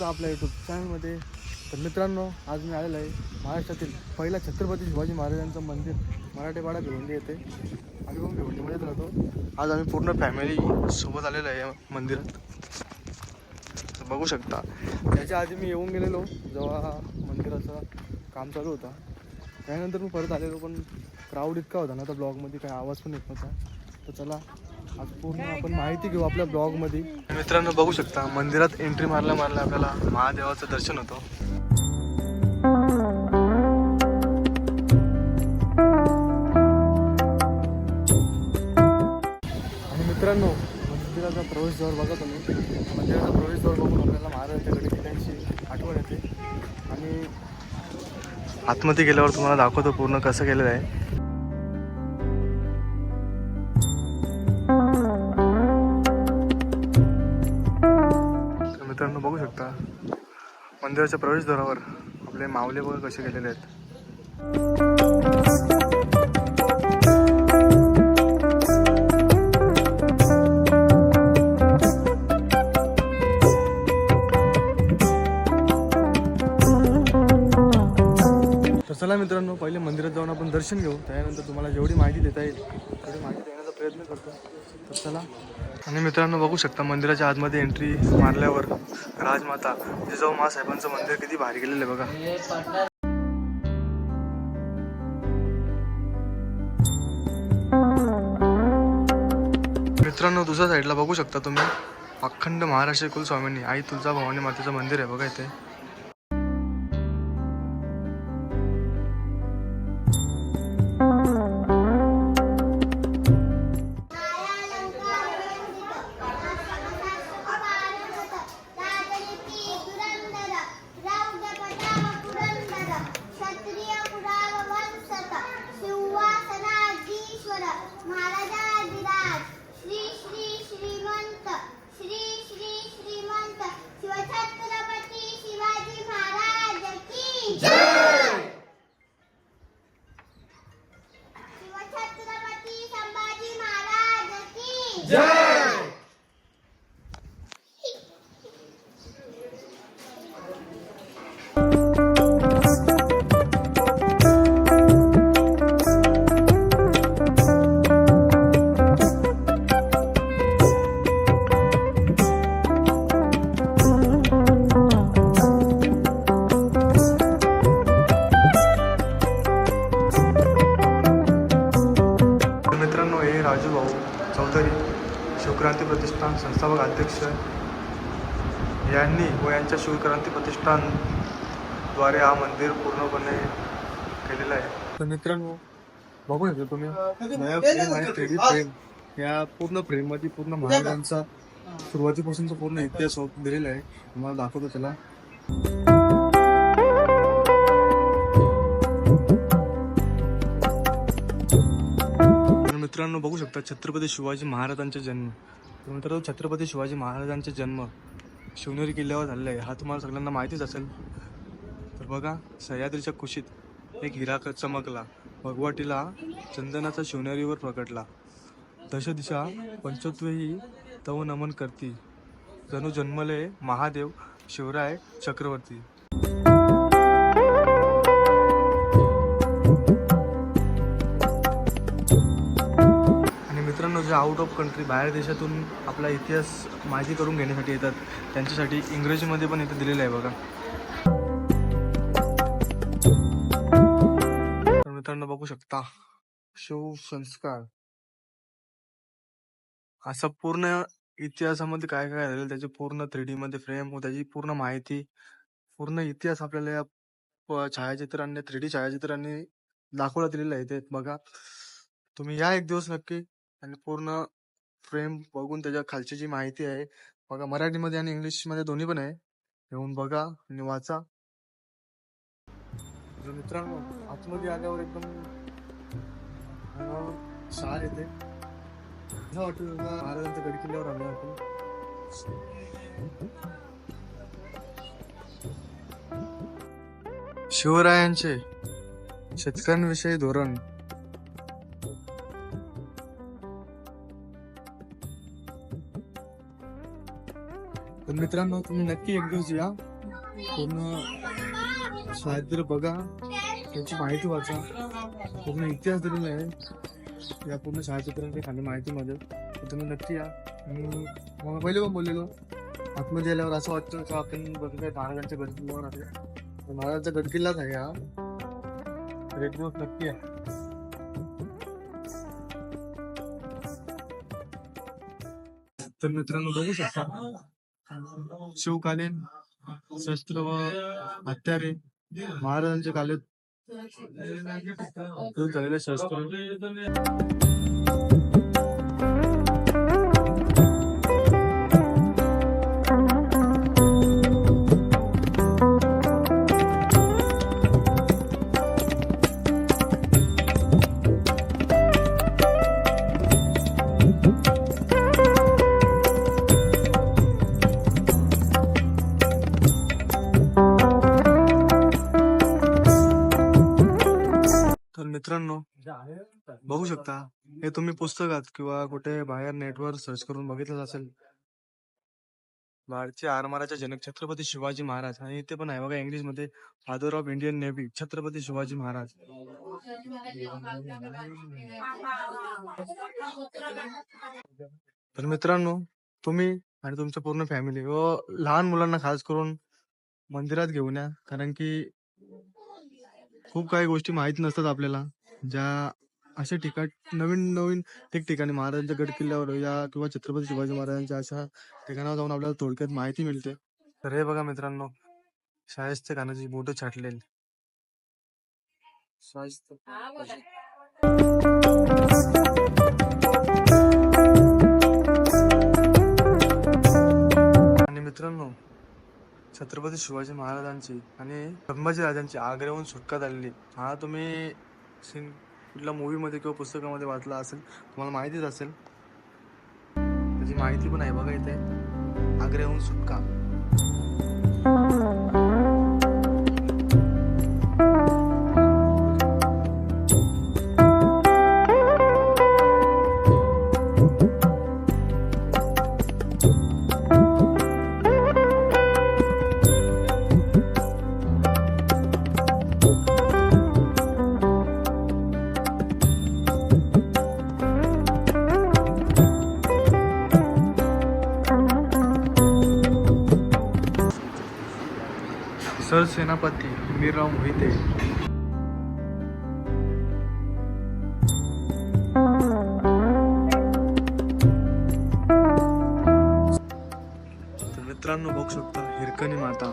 आपल्या यूट्यूब चॅनलमध्ये. तर मित्रांनो, आज मी आलेलो आहे महाराष्ट्रातील पहिला छत्रपती शिवाजी महाराजांचं मंदिर मराठेवाडा भिवंडी येते. आम्ही पण भिवंडीमध्येच राहतो. आज आम्ही पूर्ण फॅमिली सोबत आलेलो आहे या मंदिरात. बघू शकता, त्याच्या आधी मी येऊन गेलेलो जेव्हा मंदिराचं काम चालू होता. त्यानंतर मी परत आलेलो, पण क्राऊड इतका होता ना तर ब्लॉगमध्ये काही आवाज पण येत नव्हता. तर चला आज पूर्ण आपण माहिती घेऊ आपल्या ब्लॉगमध्ये. मित्रांनो बघू शकता, मंदिरात एंट्री मारल्या आपल्याला महादेवाचं दर्शन होतं. आणि मित्रांनो, मंदिराचा प्रवेशद्वार बघा तुम्ही. मंदिराचा प्रवेशद्वार बघून आपल्याला महाराजांच्या गडकिल्ल्यांची आठवण येते. आणि आतमध्ये गेल्यावर तुम्हाला दाखवतो पूर्ण कसं केलेलं आहे. मित्रांनो बघू शकता, मंदिराच्या प्रवेशद्वारावर आपले मावले बघा कसे केलेले आहेत. तर चला मित्रांनो, पहिले मंदिरात जाऊन आपण दर्शन घेऊ. त्यानंतर तुम्हाला जेवढी माहिती देता येईल तेवढी माहिती देण्याचा प्रयत्न करतो. तर चला. आणि मित्रांनो बघू शकता, मंदिराच्या आतमध्ये एंट्री मारल्यावर राजमाता जिजाऊ माँसाहेबांचं मंदिर किती भारी गेलेलं आहे बघा. मित्रांनो दुसऱ्या साईडला बघू शकता तुम्ही, अखंड महाराष्ट्र कुलस्वामिनी आई तुळजाभवानी मातेचं मंदिर आहे बघा इथे. राजूभाऊ चौधरी शिवक्रांती प्रतिष्ठान संस्थापक अध्यक्ष यांनी व यांच्या शिवक्रांती प्रतिष्ठानद्वारे हा मंदिर पूर्णपणे केलेला आहे. तर मित्रांनो बघू शकता तुम्ही, नया फ्रेम आणि 3D फ्रेम या पूर्ण फ्रेममध्ये पूर्ण महाराजांचा सुरुवातीपासूनचा पूर्ण इतिहास दिलेला आहे. तुम्हाला दाखवतो त्याला. मित्रांनो बघू शकता, छत्रपती शिवाजी महाराजांचा जन्म. तर मित्रांनो, छत्रपती शिवाजी महाराजांचा जन्म शिवनेरी किल्ल्यावर झालेला आहे. हा तुम्हाला सगळ्यांना माहितीच असेल. तर बघा, सह्याद्रीच्या कुशीत एक हिरा चमकला, भगवटीला चंदनाचा शिवनेरीवर प्रकटला. दश दिशा पंचत्वेही तव नमन करती, जणू जन्मले महादेव शिवराय चक्रवर्ती. मित्रांनो, जे आउट ऑफ कंट्री बाहेर देशातून आपला इतिहास माहिती करून घेण्यासाठी येतात, त्यांच्यासाठी इंग्रजीमध्ये पण इथे दिलेलं आहे बघा. तर मित्रांनो बघू शकता, शिवसंस्कार असं पूर्ण इतिहासामध्ये काय काय झालेलं त्याची पूर्ण 3D मध्ये फ्रेम व त्याची पूर्ण माहिती, पूर्ण इतिहास आपल्याला या छायाचित्रांनी 3D छायाचित्रांनी दाखवला दिलेला आहे. ते बघा तुम्ही, या एक दिवस नक्की आणि पूर्ण फ्रेम बघून त्याच्या खालची जी माहिती आहे बघा, मराठीमध्ये आणि इंग्लिशमध्ये दोन्ही पण आहे. येऊन बघा आणि वाचा. मित्रांनो आतमध्ये आल्यावर एकदम शाल येते. वाटतं महाराजांच्या गडकिल्ल्यावर आलो आपण. शिवरायांचे शेतकऱ्यांविषयी धोरण. तर मित्रांनो तुम्ही नक्की एक दिवस या पूर्ण साहित्य बघा, त्याची माहिती वाचा, पूर्ण इतिहास दिलेला आहे या पूर्ण छायाचित्रांच्या खाली माहितीमध्ये. तर तुम्ही नक्की या. आणि मग पहिले पण बोललेलो, आतमध्ये गेल्यावर असं वाटतं का आपण बघितलं महाराजांच्या गडकिल्ल्यावर आहे. महाराजांचा गडकिल्लाच आहे हा. तर एक दिवस नक्की आहे. तर मित्रांनो बघू शकता शिवकालीन शस्त्र व हत्यारे, महाराजांच्या काळात झालेले शस्त्र. तर मित्रांनो बघू शकता, हे तुम्ही पुस्तकात किंवा कुठे बाहेर नेटवर सर्च करून बघितलं असेल. भारतीय आरमाराच्या जनक छत्रपती शिवाजी महाराज, आणि इथे पण आहे बघा इंग्लिश मध्ये, father of Indian navy Chhatrapati Shivaji Maharaj. तर मित्रांनो तुम्ही आणि तुमच्या पूर्ण फॅमिली व लहान मुलांना खास करून मंदिरात घेऊन या, कारण की खूप काही गोष्टी माहित नसतात आपल्याला, ज्या अशा ठिकाणी नवीन नवीन ठिकठिकाणी महाराजांच्या गड किल्ल्यावर या किंवा छत्रपती शिवाजी महाराजांच्या अशा ठिकाणावर जाऊन आपल्याला थोडक्यात माहिती मिळते. तर हे बघा मित्रांनो, शाहिस्ते खानाची बोटं छाटलेली. शाहिस्ते आणि मित्रांनो, छत्रपती शिवाजी महाराजांची आणि संभाजी राजांची आग्र्याहून सुटका झालेली, हा तुम्ही कुठल्या मूवी मध्ये किंवा पुस्तकामध्ये वाचला असेल, तुम्हाला माहितीच असेल. त्याची माहिती पण आहे बघा इथे, आग्र्याहून सुटका. सरसेनापती हंबीरराव मोहिते. तर मित्रांनो बघू शकता हिरकणी माता.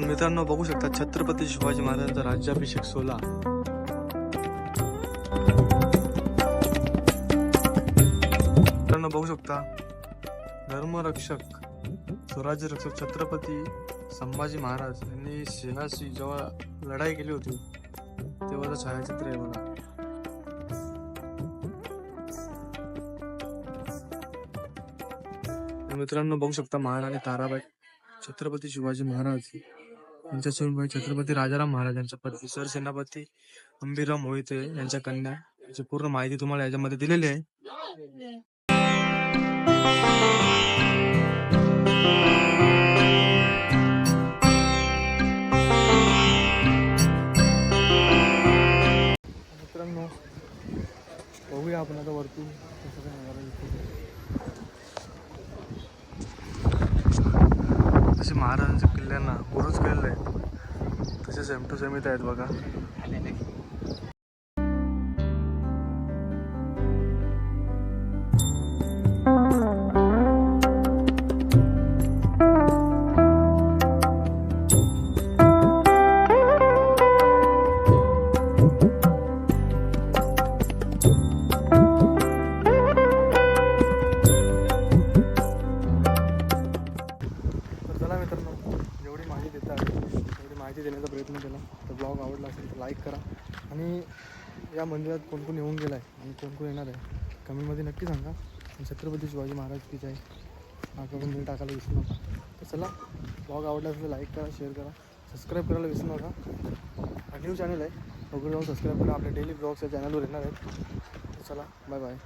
मित्रांनो बघू शकता छत्रपती शिवाजी महाराजांचा राज्याभिषेक सोहळा. मित्रांनो बघू शकता धर्मरक्षक स्वराज्य रक्षक छत्रपती संभाजी महाराज यांनी सिंहाशी जेव्हा लढाई केली होती तेव्हाचं छायाचित्र आहे बघा. मित्रांनो बघू शकता महाराणी ताराबाई छत्रपती शिवाजी महाराज यांच्या सूनबाई छत्रपती राजाराम महाराज यांच्या पती सरसेनापती हंबीरराव मोहिते यांच्या कन्या, याची पूर्ण माहिती तुम्हाला याच्यामध्ये दिलेली आहे. मित्रांनो बघूया आपण आता वरती कसं काय नजारा दिसतो. जसे महाराजांच्या किल्ल्यांना बुरुज केलेले आहे तसे सेम टू सेम इथे आहेत बघा. देण्याचा प्रयत्न केला. तर ब्लॉग आवडला असेल तर लाईक करा, आणि या मंदिरात कोण कोण येऊन गेला आहे आणि कोण कोण येणार आहे कमेंटमध्ये नक्की सांगा. छत्रपती शिवाजी महाराज की जय. हा कमेंट टाकायला विसरू नका. तर चला, ब्लॉग आवडला असेल तर लाईक करा, शेअर करा, सबस्क्राईब करायला विसरू नका. हा न्यू चॅनल आहे, लवकर जाऊन सबस्क्राईब करा. आपले डेली ब्लॉग्स या चॅनलवर येणार आहेत. चला, बाय बाय.